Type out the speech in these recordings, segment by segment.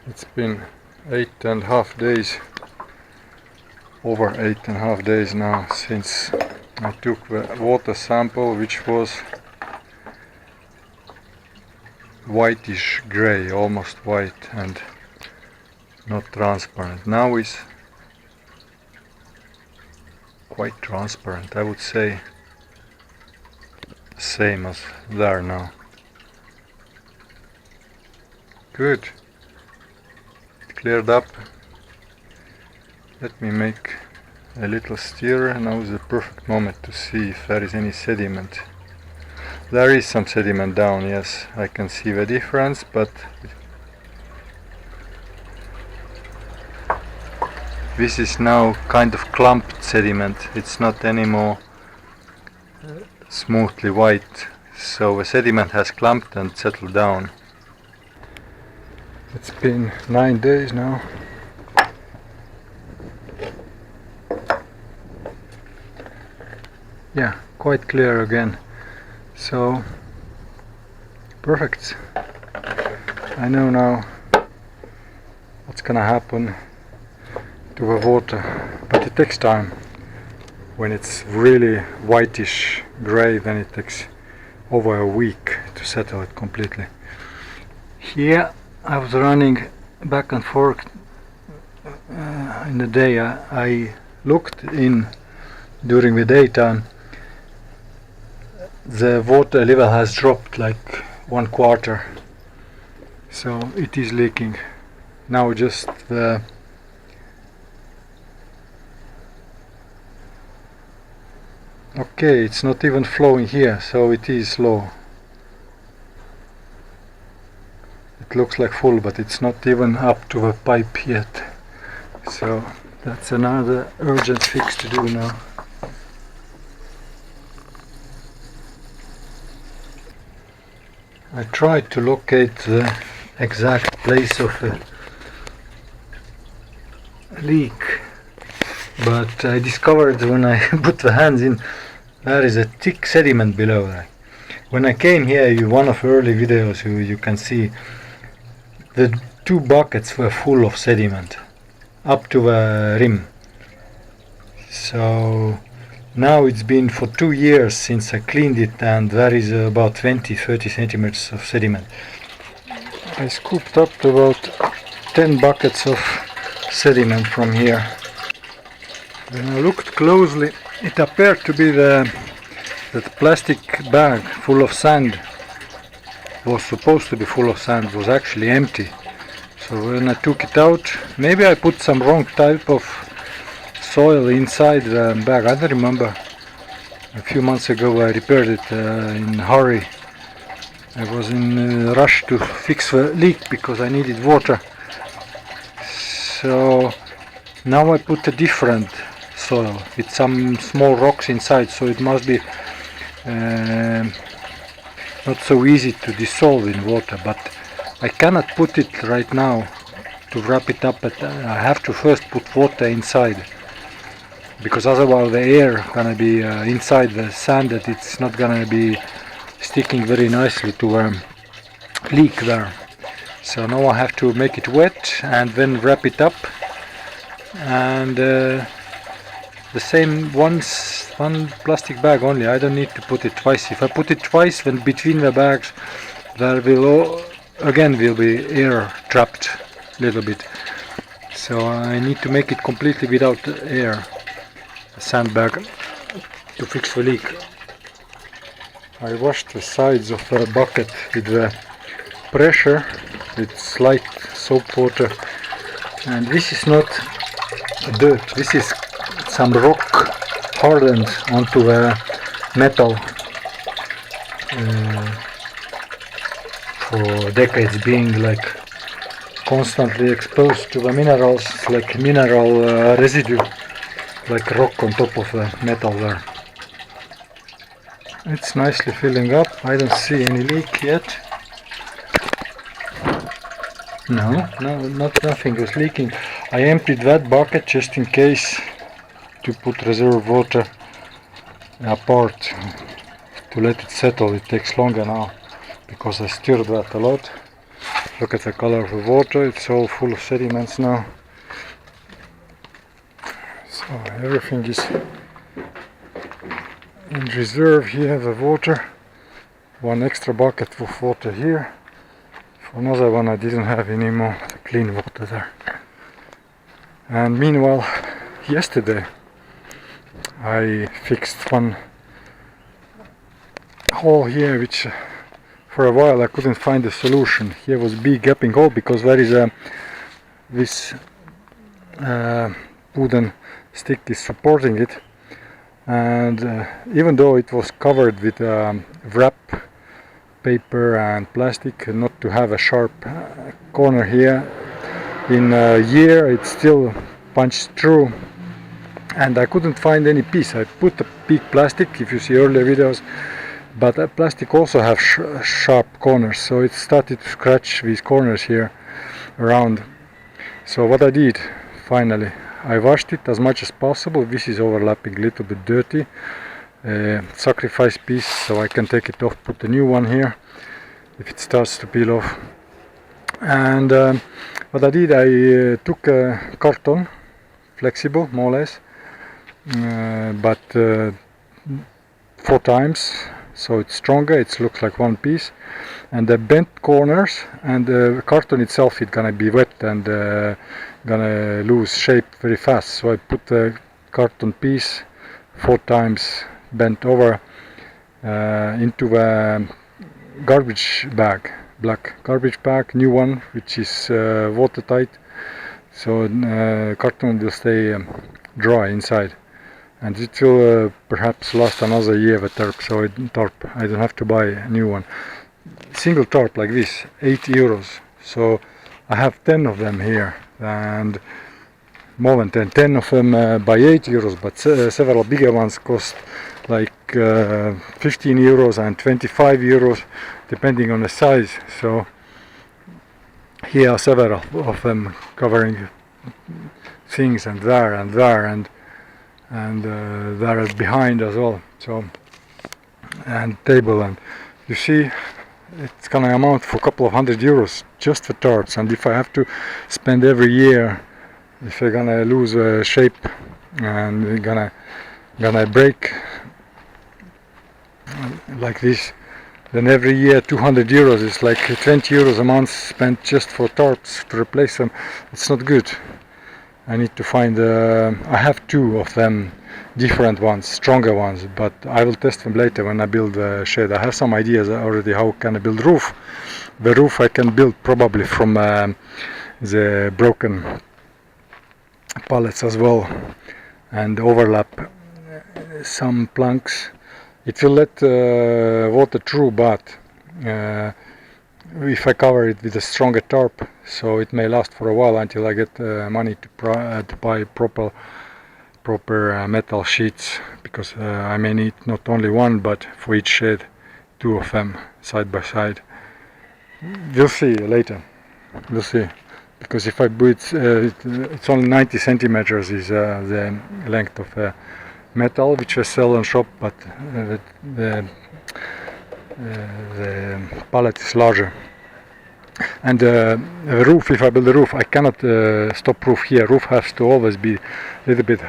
It's been 8.5 days, over 8.5 days now since I took the water sample, which was whitish gray, almost white and not transparent. Now it's quite transparent, I would say the same as there now. Good. Cleared up. Let me make a little stir. Now is the perfect moment to see if there is any sediment. There is some sediment down, yes, I can see the difference, but this is now kind of clumped sediment. It's not anymore smoothly white, so the sediment has clumped and settled down. It's been 9 days now. Yeah, quite clear again. So, perfect. I know now what's gonna happen to the water, but it takes time. When it's really whitish gray, then it takes over a week to settle it completely. Here I was running back and forth in the day. I looked in during the daytime. The water level has dropped like 1/4, so it is leaking. Now just the okay, it's not even flowing here, so it is low. It looks like full, but it's not even up to the pipe yet. So that's another urgent fix to do now. I tried to locate the exact place of a leak, but I discovered when I put the hands in, there is a thick sediment below there. When I came here, one of the early videos, you can see the 2 buckets were full of sediment up to the rim. So now it's been for 2 years since I cleaned it, and there is about 20-30 centimeters of sediment. I scooped up about 10 buckets of sediment from here. When I looked closely, it appeared to be that plastic bag full of sand was supposed to be full of sand, was actually empty. So when I took it out, maybe I put some wrong type of soil inside the bag. I don't remember. A few months ago I repaired it in a hurry. I was in a rush to fix the leak because I needed water. So now I put a different soil with some small rocks inside, so it must be not so easy to dissolve in water, but I cannot put it right now to wrap it up. But I have to first put water inside, because otherwise the air gonna be inside the sand, that it's not gonna be sticking very nicely to a leak there. So now I have to make it wet and then wrap it up, and the same one plastic bag only. I don't need to put it twice. If I put it twice, then between the bags there will be air trapped a little bit. So I need to make it completely without air, a sandbag, to fix the leak. I washed the sides of the bucket with the pressure, with slight soap water, and this is not dirt, this is some rock hardened onto the metal for decades, being like constantly exposed to the minerals, like mineral residue, like rock on top of the metal there. It's nicely filling up. I don't see any leak yet. No, nothing is leaking. I emptied that bucket just in case, to put reserve water apart to let it settle. It takes longer now because I stirred that a lot. Look at the color of the water, it's all full of sediments now. So everything is in reserve here, the water. One extra bucket of water here. For another one I didn't have any more clean water there. And meanwhile, yesterday I fixed one hole here which for a while I couldn't find a solution. Here was big gaping hole because there is this wooden stick is supporting it, and even though it was covered with wrap paper and plastic not to have a sharp corner here, in a year it still punched through and I couldn't find any piece. I put a big plastic, if you see earlier videos, but plastic also have sharp corners, so it started to scratch these corners here around. So what I did finally, I washed it as much as possible. This is overlapping a little bit dirty, sacrifice piece, so I can take it off, put a new one here if it starts to peel off. And what I did, I took a carton, flexible more or less, but 4 times, so it's stronger, it looks like one piece, and the bent corners and the carton itself is gonna be wet and gonna lose shape very fast. So I put the carton piece 4 times bent over into a garbage bag, black garbage bag, new one, which is watertight, so carton will stay dry inside. And it will perhaps last another year, the tarp, so I don't have to buy a new one. Single tarp like this, 8 euros. So I have 10 of them here, and more than 10 of them by 8 euros, but several bigger ones cost like 15 euros and 25 euros, depending on the size. So here are several of them covering things, and there and there, and there behind as well, so, and table, and you see it's gonna amount for a couple of €100 just for tarps. And if I have to spend every year, if they're gonna lose shape and they're gonna break like this, then every year 200 euros is like 20 euros a month spent just for tarps to replace them. It's not good. I need to find, I have 2 of them, different ones, stronger ones, but I will test them later when I build the shed. I have some ideas already how can I build roof. The roof I can build probably from the broken pallets as well, and overlap some planks. It will let water through, but if I cover it with a stronger tarp, so it may last for a while until I get money to buy proper metal sheets, because I may need not only one, but for each shed 2 of them side by side. We'll see later. We'll see, because if I do it, it's only 90 centimeters is the length of metal which I sell in shop, but the pallet is larger. And the roof, if I build a roof, I cannot stop roof here. Roof has to always be a little bit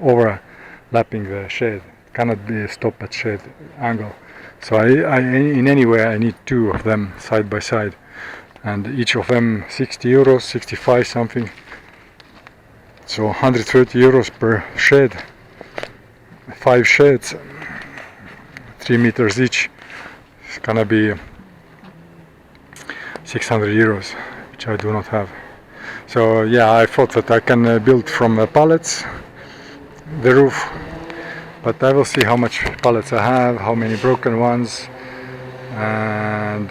overlapping the shed. It cannot be stopped at shed angle. So I in any way I need 2 of them side by side, and each of them 60 euros, 65 something. So 130 euros per shed. 5 sheds, 3 meters each. It's gonna be 600 euros, which I do not have. So yeah, I thought that I can build from pallets the roof, but I will see how much pallets I have, how many broken ones, and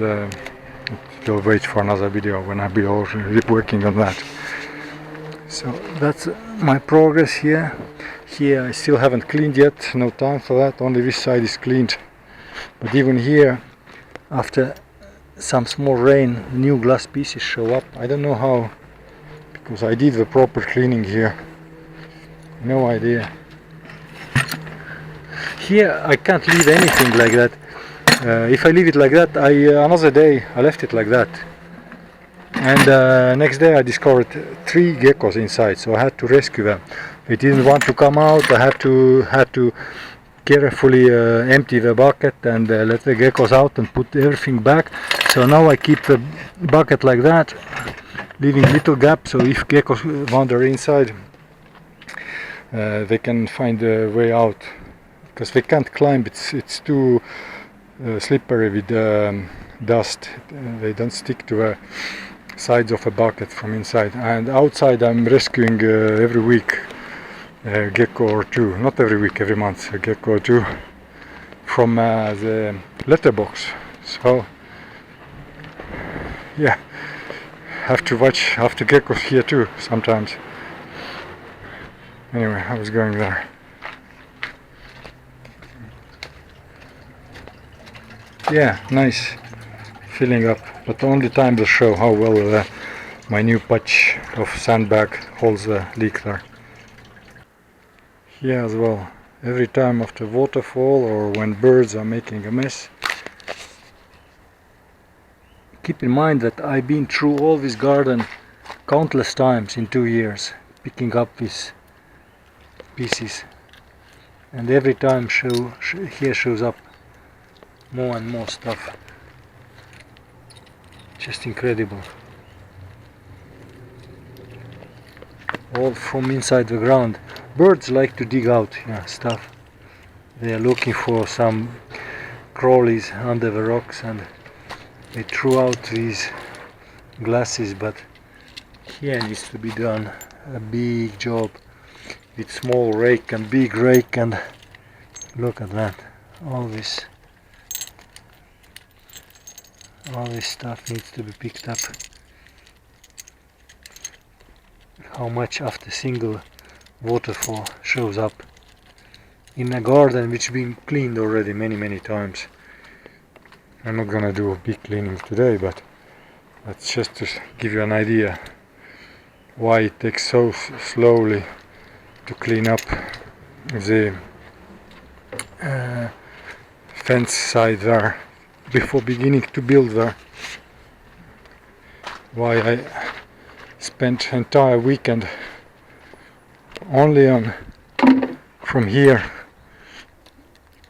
we'll wait for another video when I'll be already working on that. So that's my progress here. Here I still haven't cleaned yet, no time for that, only this side is cleaned. But even here, after some small rain, new glass pieces show up. I don't know how, because I did the proper cleaning here. No idea. Here I can't leave anything like that. If I leave it like that, another day I left it like that. And next day I discovered 3 geckos inside, so I had to rescue them. They didn't want to come out. I had to carefully empty the bucket and let the geckos out and put everything back. So now I keep the bucket like that, leaving little gaps, so if geckos wander inside, they can find a way out, because they can't climb. It's too slippery with dust. They don't stick to the sides of a bucket from inside. And outside I'm rescuing every week a gecko or 2, not every week, every month, a gecko or 2 from the letterbox. So yeah, have to watch after geckos here too sometimes. Anyway, I was going there. Yeah, nice, filling up, but only time will show how well my new patch of sandbag holds the leak there. Here as well, every time after waterfall or when birds are making a mess. Keep in mind that I've been through all this garden countless times in 2 years, picking up these pieces, and every time here shows up more and more stuff. Just incredible. All from inside the ground. Birds like to dig out stuff. They are looking for some crawlies under the rocks, and they threw out these glasses, but here needs to be done a big job with small rake and big rake, and look at that. All this stuff needs to be picked up. How much after single waterfall shows up in a garden which been cleaned already many times. I'm not gonna do a big cleaning today, but that's just to give you an idea why it takes so slowly to clean up the fence side there before beginning to build there. Why I spent entire weekend only on from here.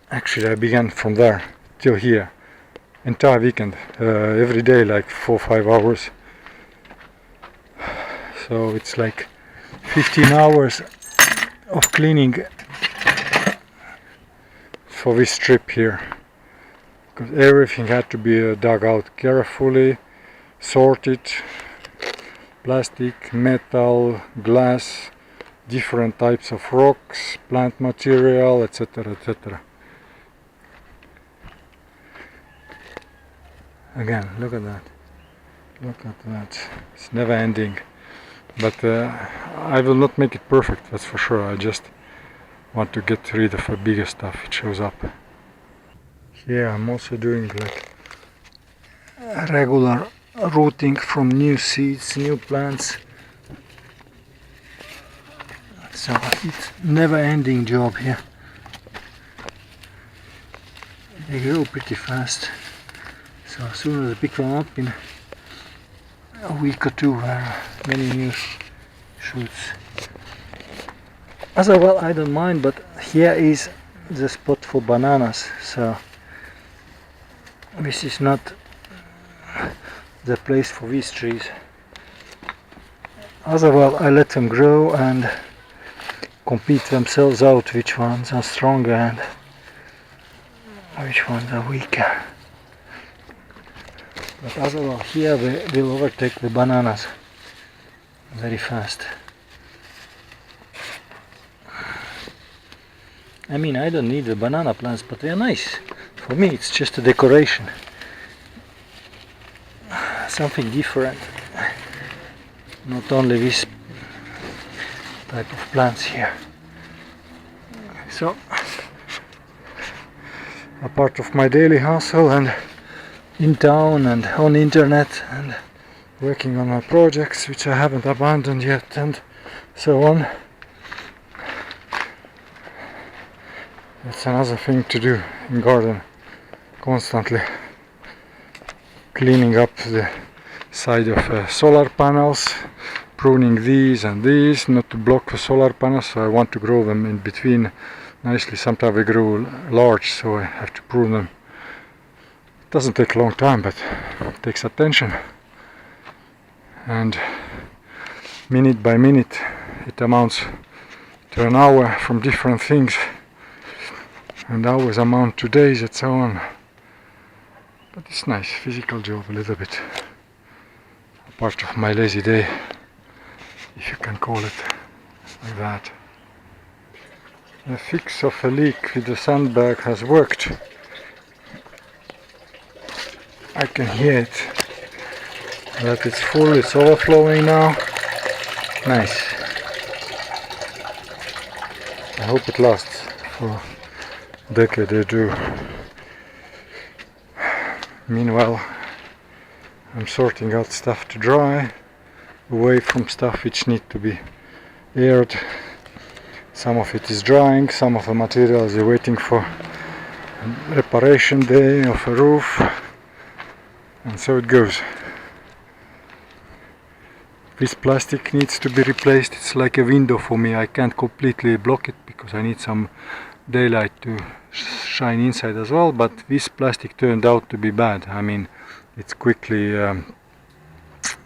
Actually I began from there till here, entire weekend, every day like 4-5 hours. So it's like 15 hours of cleaning for this trip here, because everything had to be dug out carefully, sorted, plastic, metal, glass, different types of rocks, plant material, etc, etc. Again, look at that, it's never ending. But I will not make it perfect, that's for sure. I just want to get rid of the bigger stuff it shows up. Here I'm also doing like regular rooting from new seeds, new plants. So it's never ending job here. They grow pretty fast. So as soon as I pick them up in a week or 2, there are many new shoots. As well, I don't mind, but here is the spot for bananas, so this is not the place for these trees. As well, I let them grow and compete themselves out, which ones are stronger and which ones are weaker. But as well, here they will overtake the bananas very fast. I mean, I don't need the banana plants, but they are nice. For me, it's just a decoration. Something different. Not only this type of plants here. So, a part of my daily hustle and in town and on internet and working on my projects which I haven't abandoned yet and so on. That's another thing to do in garden, constantly cleaning up the side of solar panels, pruning these and these not to block the solar panels, so I want to grow them in between nicely. Sometimes they grow large, so I have to prune them. It doesn't take a long time, but it takes attention, and minute by minute it amounts to an hour from different things, and hours amount to days and so on. But it's nice, physical job a little bit, a part of my lazy day, if you can call it like that. The fix of a leak with the sandbag has worked. I can hear it, that it's full, it's overflowing now. Nice. I hope it lasts for a decade or two. Meanwhile, I'm sorting out stuff to dry, away from stuff which need to be aired. Some of it is drying, some of the materials are waiting for reparation day of a roof, and so it goes. This plastic needs to be replaced. It's like a window for me. I can't completely block it because I need some daylight to shine inside as well, but this plastic turned out to be bad. I mean, it's quickly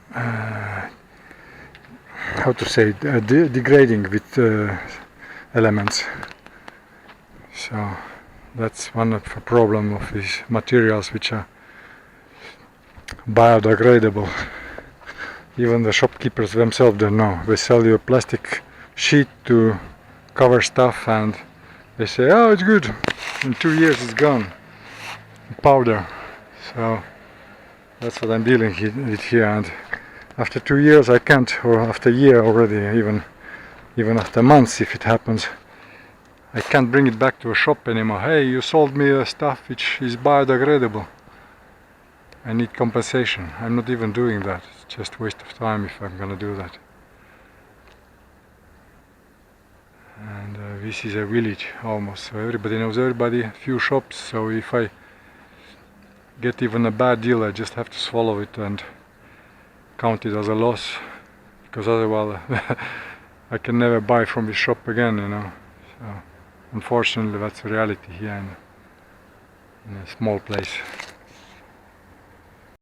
how to say, degrading with elements. So that's one of the problem of these materials, which are biodegradable. Even the shopkeepers themselves don't know. They sell you a plastic sheet to cover stuff, and they say, oh, it's good. In 2 years it's gone. Powder. So that's what I'm dealing with here. And after 2 years I can't, or after a year already, even after months if it happens, I can't bring it back to a shop anymore. Hey, you sold me stuff which is biodegradable. I need compensation. I'm not even doing that. It's just a waste of time if I'm gonna do that. And this is a village almost, so everybody knows everybody, few shops, so if I get even a bad deal I just have to swallow it and count it as a loss, because otherwise I can never buy from this shop again, you know. So unfortunately that's the reality here in a small place.